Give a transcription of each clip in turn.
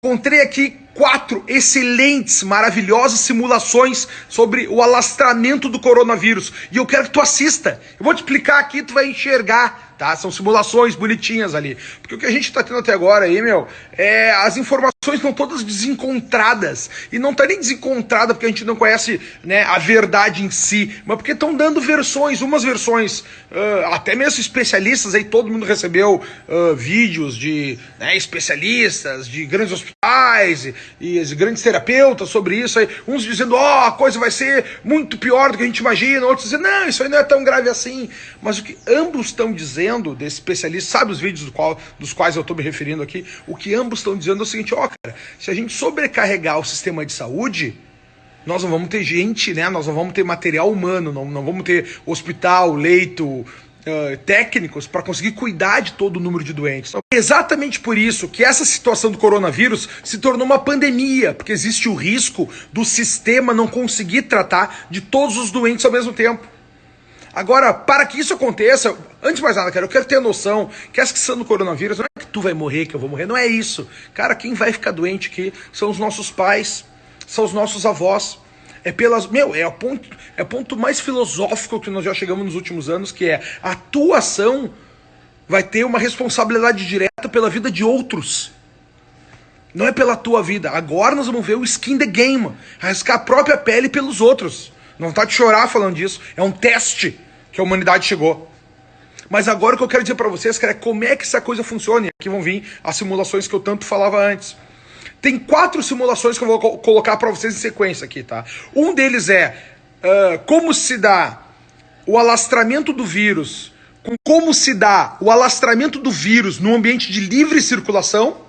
Encontrei aqui 4 excelentes, maravilhosas simulações sobre o alastramento do coronavírus. E eu quero que tu assista. Eu vou te explicar aqui, tu vai enxergar, tá? São simulações bonitinhas ali. Porque o que a gente tá tendo até agora aí, as informações estão todas desencontradas. E não tá nem desencontrada porque a gente não conhece, né, a verdade em si, mas porque estão dando versões, umas versões, até mesmo especialistas aí, todo mundo recebeu vídeos de, né, especialistas, de grandes hospitais e grandes terapeutas sobre isso aí, uns dizendo, a coisa vai ser muito pior do que a gente imagina, outros dizendo, não, isso aí não é tão grave assim. Mas o que ambos estão dizendo, desses especialistas, sabe os vídeos dos quais eu estou me referindo aqui, o que ambos estão dizendo é o seguinte, cara, se a gente sobrecarregar o sistema de saúde, nós não vamos ter gente, né? Nós não vamos ter material humano, não vamos ter hospital, leito, técnicos para conseguir cuidar de todo o número de doentes. Então, é exatamente por isso que essa situação do coronavírus se tornou uma pandemia, porque existe o risco do sistema não conseguir tratar de todos os doentes ao mesmo tempo. Agora, para que isso aconteça, antes de mais nada, cara, eu quero ter a noção que essa questão do coronavírus não é que tu vai morrer, que eu vou morrer, não é isso. Cara, quem vai ficar doente aqui são os nossos pais, são os nossos avós. É o ponto mais filosófico que nós já chegamos nos últimos anos, que é a tua ação vai ter uma responsabilidade direta pela vida de outros. Não é pela tua vida. Agora nós vamos ver o skin the game, arriscar a própria pele pelos outros. Não tá de chorar falando disso. É um teste que a humanidade chegou. Mas agora o que eu quero dizer pra vocês, cara, é como é que essa coisa funciona. E aqui vão vir as simulações que eu tanto falava antes. Tem 4 simulações que eu vou colocar pra vocês em sequência aqui, tá? Um deles é como se dá o alastramento do vírus, como se dá o alastramento do vírus num ambiente de livre circulação.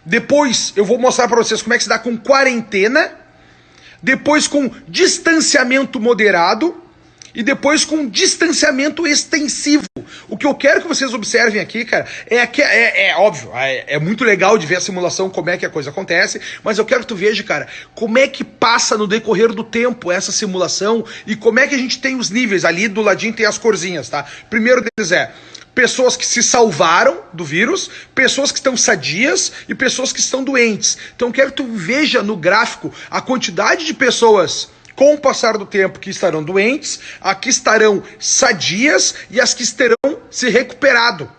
Depois eu vou mostrar pra vocês como é que se dá com quarentena. Depois com distanciamento moderado e depois com distanciamento extensivo. O que eu quero que vocês observem aqui, cara, é óbvio, é muito legal de ver a simulação, como é que a coisa acontece, mas eu quero que tu veja, cara, como é que passa no decorrer do tempo essa simulação e como é que a gente tem os níveis. Ali do ladinho tem as corzinhas, tá? Primeiro deles é pessoas que se salvaram do vírus, pessoas que estão sadias e pessoas que estão doentes. Então eu quero que tu veja no gráfico a quantidade de pessoas com o passar do tempo que estarão doentes, as que estarão sadias e as que terão se recuperado.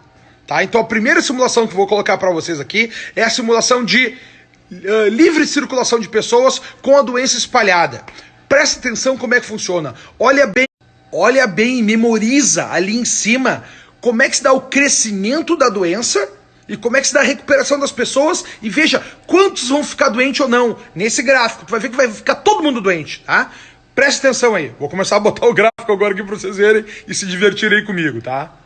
Tá? Então a primeira simulação que eu vou colocar para vocês aqui é a simulação de livre circulação de pessoas com a doença espalhada. Presta atenção como é que funciona. Olha bem e memoriza ali em cima como é que se dá o crescimento da doença e como é que se dá a recuperação das pessoas e veja quantos vão ficar doentes ou não. Nesse gráfico, tu vai ver que vai ficar todo mundo doente, tá? Preste atenção aí. Vou começar a botar o gráfico agora aqui pra vocês verem e se divertirem aí comigo, tá?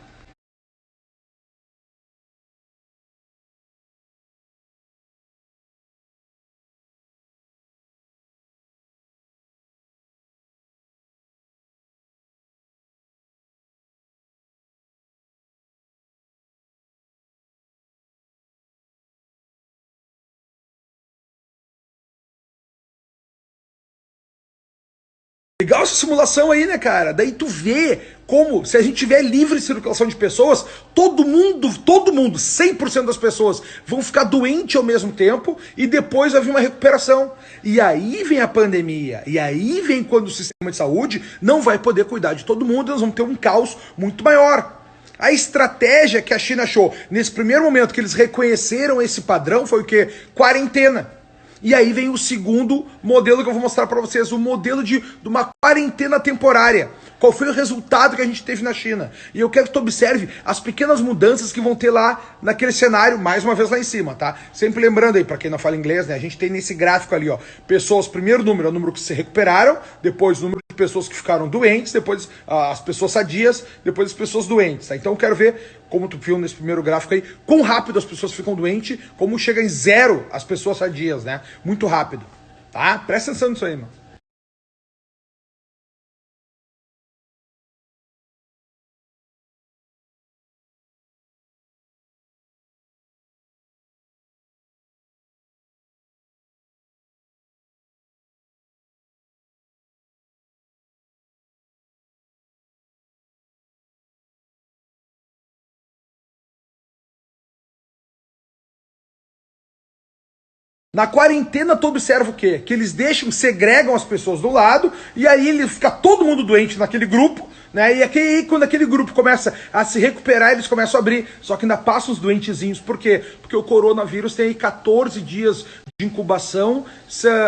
Legal essa simulação aí, né, cara? Daí tu vê como, se a gente tiver livre circulação de pessoas, todo mundo, 100% das pessoas vão ficar doentes ao mesmo tempo e depois vai vir uma recuperação. E aí vem a pandemia, e aí vem quando o sistema de saúde não vai poder cuidar de todo mundo, nós vamos ter um caos muito maior. A estratégia que a China achou nesse primeiro momento que eles reconheceram esse padrão foi o quê? Quarentena. E aí vem o segundo modelo que eu vou mostrar para vocês, o modelo de uma quarentena temporária. Qual foi o resultado que a gente teve na China? E eu quero que tu observe as pequenas mudanças que vão ter lá naquele cenário, mais uma vez lá em cima, tá? Sempre lembrando aí, para quem não fala inglês, né? A gente tem nesse gráfico ali, ó, pessoas, primeiro número é o número que se recuperaram, depois o número de pessoas que ficaram doentes, depois as pessoas sadias, depois as pessoas doentes, tá? Então eu quero ver, como tu viu nesse primeiro gráfico aí, quão rápido as pessoas ficam doentes, como chega em 0 as pessoas sadias, né? Muito rápido, tá? Presta atenção nisso aí, mano. Na quarentena, tu observa o quê? Que eles segregam as pessoas do lado, e aí ele fica todo mundo doente naquele grupo, né? E aí, quando aquele grupo começa a se recuperar, eles começam a abrir. Só que ainda passam os doentezinhos. Por quê? Porque o coronavírus tem aí 14 dias de incubação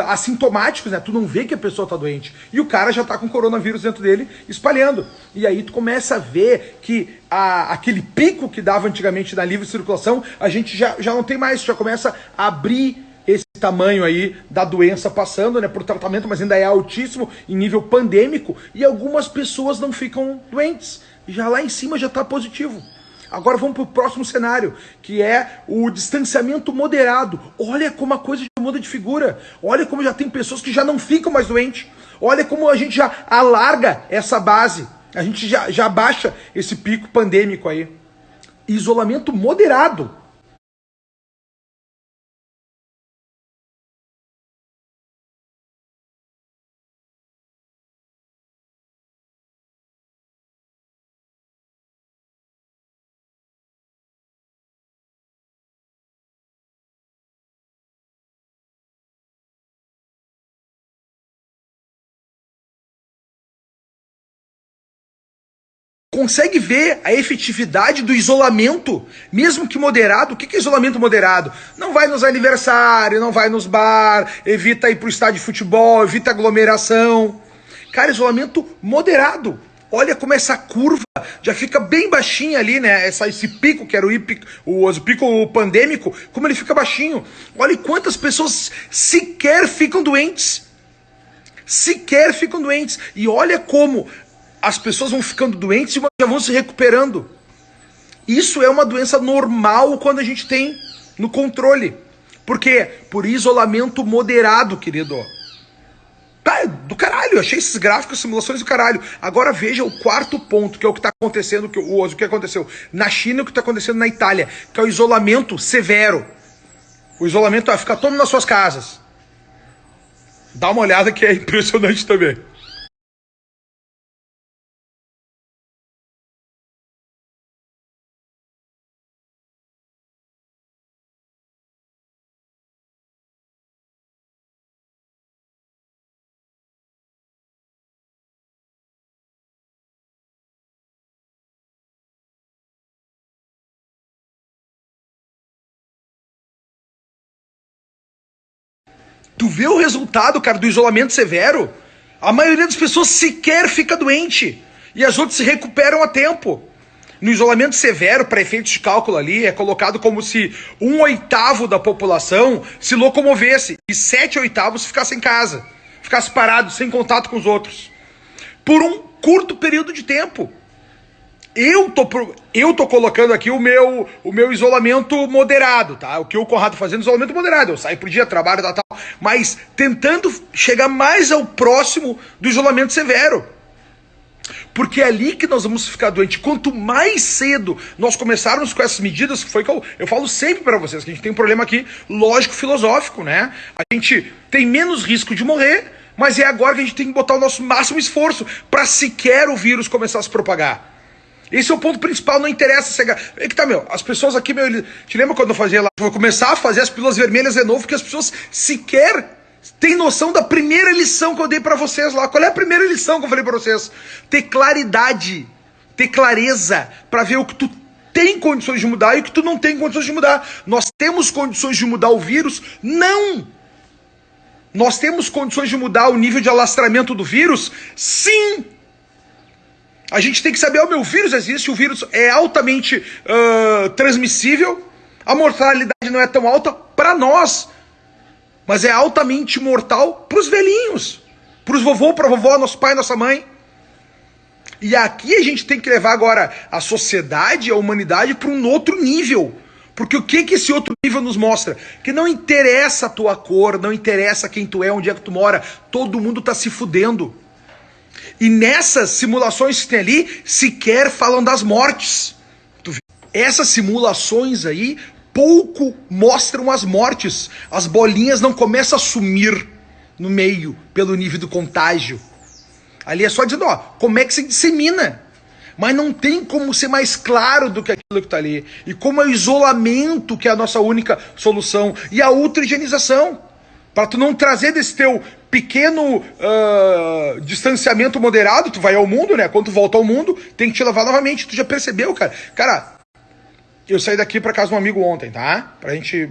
assintomáticos, né? Tu não vê que a pessoa tá doente. E o cara já tá com coronavírus dentro dele, espalhando. E aí tu começa a ver que aquele pico que dava antigamente na livre circulação, a gente já não tem mais, já começa a abrir esse tamanho aí da doença passando, né, por tratamento, mas ainda é altíssimo em nível pandêmico, e algumas pessoas não ficam doentes. Já lá em cima já está positivo. Agora vamos para o próximo cenário, que é o distanciamento moderado. Olha como a coisa já muda de figura. Olha como já tem pessoas que já não ficam mais doentes. Olha como a gente já alarga essa base. A gente já baixa esse pico pandêmico aí. Isolamento moderado. Consegue ver a efetividade do isolamento, mesmo que moderado? O que é isolamento moderado? Não vai nos aniversários, não vai nos bar, evita ir pro estádio de futebol, evita aglomeração. Cara, isolamento moderado. Olha como essa curva já fica bem baixinha ali, né? Esse pico, que era o pico pandêmico, como ele fica baixinho. Olha quantas pessoas sequer ficam doentes. Sequer ficam doentes. E olha como as pessoas vão ficando doentes e já vão se recuperando. Isso é uma doença normal quando a gente tem no controle. Por quê? Por isolamento moderado, querido. Tá, do caralho, achei esses gráficos, simulações do caralho. Agora veja o quarto ponto, que é o que está acontecendo, o que aconteceu na China e o que está acontecendo na Itália, que é o isolamento severo. O isolamento, fica todo nas suas casas. Dá uma olhada que é impressionante também. Tu vê o resultado, cara, do isolamento severo? A maioria das pessoas sequer fica doente. E as outras se recuperam a tempo. No isolamento severo, para efeitos de cálculo ali, é colocado como se 1/8 da população se locomovesse e 7/8 ficasse em casa. Ficasse parado, sem contato com os outros. Por um curto período de tempo. Eu tô colocando aqui o meu isolamento moderado, tá? O que o Conrado tá fazendo, isolamento moderado. Eu saio por dia, trabalho, tal, mas tentando chegar mais ao próximo do isolamento severo. Porque é ali que nós vamos ficar doentes. Quanto mais cedo nós começarmos com essas medidas, que foi que eu falo sempre para vocês, que a gente tem um problema aqui lógico-filosófico, né? A gente tem menos risco de morrer, mas é agora que a gente tem que botar o nosso máximo esforço para sequer o vírus começar a se propagar. Esse é o ponto principal, não interessa se é que tá, as pessoas aqui, te lembra quando eu fazia lá, vou começar a fazer as pílulas vermelhas de novo, porque as pessoas sequer têm noção da primeira lição que eu dei pra vocês lá. Qual é a primeira lição que eu falei pra vocês? Ter claridade, ter clareza, pra ver o que tu tem condições de mudar e o que tu não tem condições de mudar. Nós temos condições de mudar o vírus? Não! Nós temos condições de mudar o nível de alastramento do vírus? Sim! A gente tem que saber, o vírus existe, o vírus é altamente transmissível, a mortalidade não é tão alta para nós, mas é altamente mortal para os velhinhos, para os vovô, para a vovó, nosso pai, nossa mãe. E aqui a gente tem que levar agora a sociedade, a humanidade para um outro nível. Porque o que esse outro nível nos mostra? Que não interessa a tua cor, não interessa quem tu é, onde é que tu mora, todo mundo está se fudendo. E nessas simulações que tem ali, sequer falam das mortes. Essas simulações aí pouco mostram as mortes. As bolinhas não começam a sumir no meio, pelo nível do contágio. Ali é só dizendo, como é que se dissemina. Mas não tem como ser mais claro do que aquilo que está ali. E como é o isolamento que é a nossa única solução. E a ultra-higienização. Para tu não trazer desse teu pequeno distanciamento moderado, tu vai ao mundo, né? Quando tu volta ao mundo, tem que te lavar novamente. Tu já percebeu, cara? Cara, eu saí daqui para casa de um amigo ontem, tá? Pra gente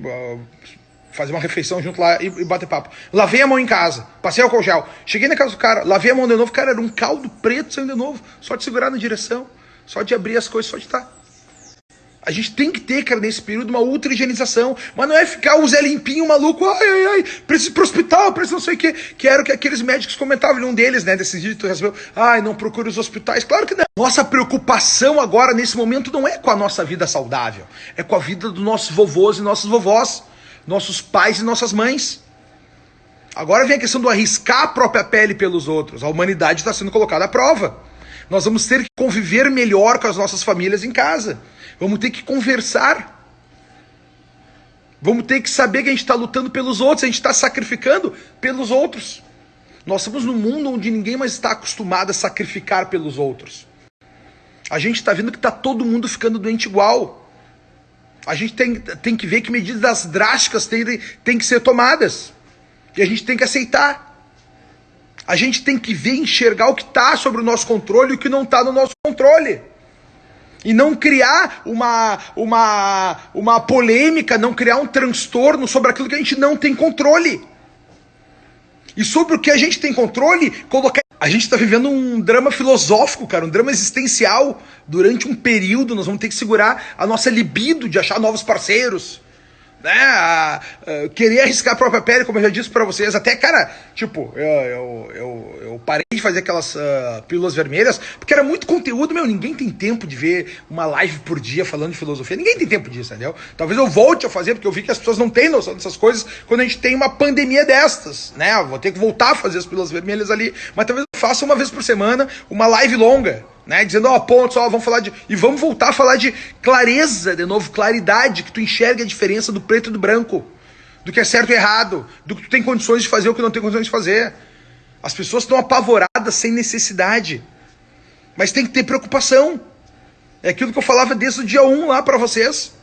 fazer uma refeição junto lá e bater papo. Lavei a mão em casa, passei álcool gel. Cheguei na casa do cara, lavei a mão de novo. Cara, era um caldo preto saindo de novo. Só de segurar na direção, só de abrir as coisas, só de estar. A gente tem que ter, cara, nesse período, uma ultra higienização. Mas não é ficar o Zé Limpinho maluco. Ai, preciso ir pro hospital, preciso não sei o quê. Que era o que aqueles médicos comentavam, um deles, né, desses dias, tu recebeu. Ai, não procure os hospitais. Claro que não. Nossa preocupação agora, nesse momento, não é com a nossa vida saudável. É com a vida dos nossos vovôs e nossos vovós. Nossos pais e nossas mães. Agora vem a questão do arriscar a própria pele pelos outros. A humanidade está sendo colocada à prova. Nós vamos ter que conviver melhor com as nossas famílias em casa. Vamos ter que conversar. Vamos ter que saber que a gente está lutando pelos outros, a gente está sacrificando pelos outros. Nós estamos num mundo onde ninguém mais está acostumado a sacrificar pelos outros. A gente está vendo que está todo mundo ficando doente igual. A gente tem que ver que medidas drásticas têm que ser tomadas. E a gente tem que aceitar. A gente tem que ver, enxergar o que está sobre o nosso controle e o que não está no nosso controle. E não criar uma polêmica, não criar um transtorno sobre aquilo que a gente não tem controle. E sobre o que a gente tem controle, colocar... A gente está vivendo um drama filosófico, cara, um drama existencial. Durante um período nós vamos ter que segurar a nossa libido de achar novos parceiros, né? Querer arriscar a própria pele, como eu já disse pra vocês. Até, cara, tipo, eu parei de fazer aquelas pílulas vermelhas, porque era muito conteúdo, meu. Ninguém tem tempo de ver uma live por dia falando de filosofia. Ninguém tem tempo disso, entendeu? Talvez eu volte a fazer, porque eu vi que as pessoas não têm noção dessas coisas quando a gente tem uma pandemia destas, né? Eu vou ter que voltar a fazer as pílulas vermelhas ali, mas talvez eu faça uma vez por semana uma live longa, né, dizendo, ó, pontos, ó, vamos falar de... E vamos voltar a falar de clareza, de novo, claridade, que tu enxerga a diferença do preto e do branco, do que é certo e errado, do que tu tem condições de fazer ou que não tem condições de fazer. As pessoas estão apavoradas sem necessidade, mas tem que ter preocupação. É aquilo que eu falava desde o dia 1 lá pra vocês,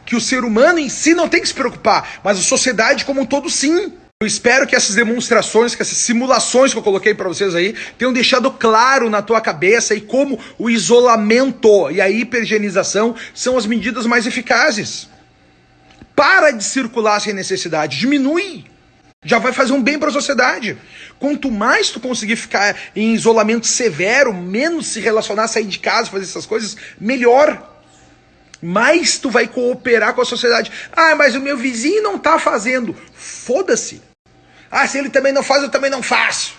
que o ser humano em si não tem que se preocupar, mas a sociedade como um todo sim. Eu espero que essas demonstrações, que essas simulações que eu coloquei para vocês aí, tenham deixado claro na tua cabeça aí como o isolamento e a hiperhigienização são as medidas mais eficazes. Para de circular sem necessidade, diminui. Já vai fazer um bem para a sociedade. Quanto mais tu conseguir ficar em isolamento severo, menos se relacionar, sair de casa, fazer essas coisas, melhor. Mais tu vai cooperar com a sociedade. Ah, mas o meu vizinho não tá fazendo. Foda-se. Ah, se ele também não faz, eu também não faço.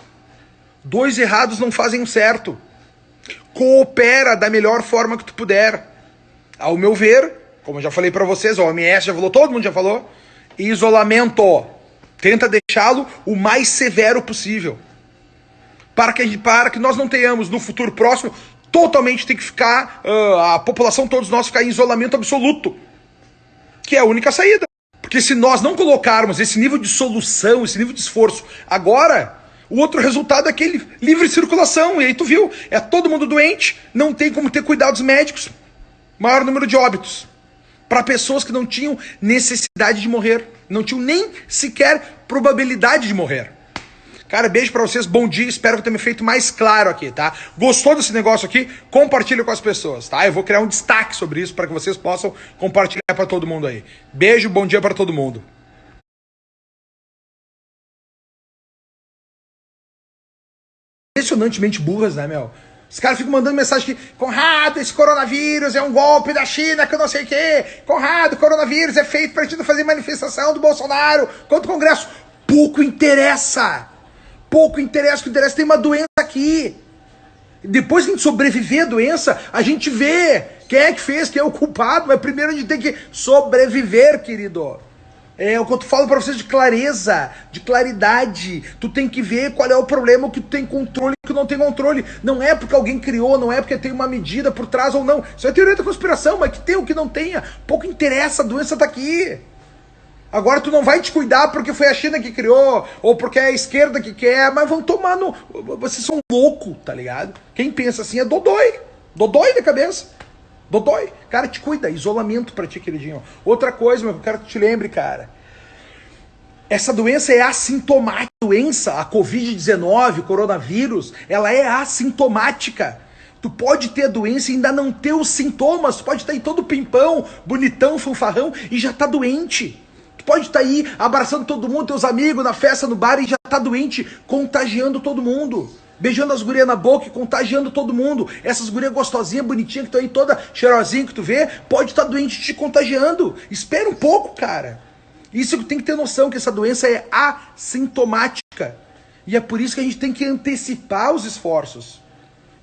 Dois errados não fazem um certo. Coopera da melhor forma que tu puder. Ao meu ver, como eu já falei pra vocês, a OMS já falou, todo mundo já falou, isolamento. Tenta deixá-lo o mais severo possível. Para que nós não tenhamos no futuro próximo, totalmente tem que ficar, a população, todos nós, ficar em isolamento absoluto. Que é a única saída. Porque se nós não colocarmos esse nível de solução, esse nível de esforço, agora, o outro resultado é aquele livre circulação. E aí tu viu, é todo mundo doente, não tem como ter cuidados médicos, maior número de óbitos. Para pessoas que não tinham necessidade de morrer, não tinham nem sequer probabilidade de morrer. Cara, beijo pra vocês, bom dia, espero que eu tenha me feito mais claro aqui, tá? Gostou desse negócio aqui? Compartilha com as pessoas, tá? Eu vou criar um destaque sobre isso para que vocês possam compartilhar para todo mundo aí. Beijo, bom dia para todo mundo. Impressionantemente burras, né, meu? Os caras ficam mandando mensagem que, Conrado, esse coronavírus é um golpe da China, que eu não sei o quê. Conrado, coronavírus é feito pra gente fazer manifestação do Bolsonaro contra o Congresso. Pouco interessa. Pouco interessa, o que interessa, tem uma doença aqui. Depois que a gente sobreviver à doença, a gente vê quem é que fez, quem é o culpado, mas primeiro a gente tem que sobreviver, querido. É o que eu falo pra vocês de clareza, de claridade. Tu tem que ver qual é o problema, o que tu tem controle e o que não tem controle. Não é porque alguém criou, não é porque tem uma medida por trás ou não. Isso é teoria da conspiração, mas que tem o que não tenha. Pouco interessa, a doença tá aqui. Agora tu não vai te cuidar porque foi a China que criou, ou porque é a esquerda que quer, mas vão tomar no... Vocês são loucos, tá ligado? Quem pensa assim é dodói. Dodói da cabeça. Dodói. Cara, te cuida. Isolamento pra ti, queridinho. Outra coisa, meu, eu quero que tu te lembre, cara. Essa doença é assintomática. A doença, a Covid-19, o coronavírus, ela é assintomática. Tu pode ter a doença e ainda não ter os sintomas. Tu pode estar aí todo pimpão, bonitão, fanfarrão e já tá doente. Tu pode estar aí abraçando todo mundo, teus amigos, na festa, no bar e já tá doente, contagiando todo mundo. Beijando as gurias na boca e contagiando todo mundo. Essas gurias gostosinhas, bonitinhas, que estão aí toda cheirosinha que tu vê, pode estar doente te contagiando. Espera um pouco, cara. Isso que tem que ter noção, que essa doença é assintomática. E é por isso que a gente tem que antecipar os esforços.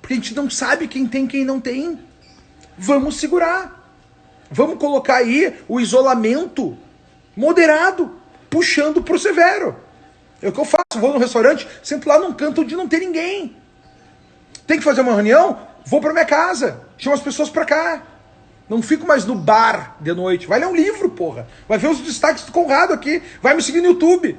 Porque a gente não sabe quem tem e quem não tem. Vamos segurar. Vamos colocar aí o isolamento moderado, puxando pro severo. É o que eu faço. Vou no restaurante, sento lá num canto onde não tem ninguém. Tem que fazer uma reunião? Vou pra minha casa. Chamo as pessoas pra cá. Não fico mais no bar de noite. Vai ler um livro, porra. Vai ver os destaques do Conrado aqui. Vai me seguir no YouTube.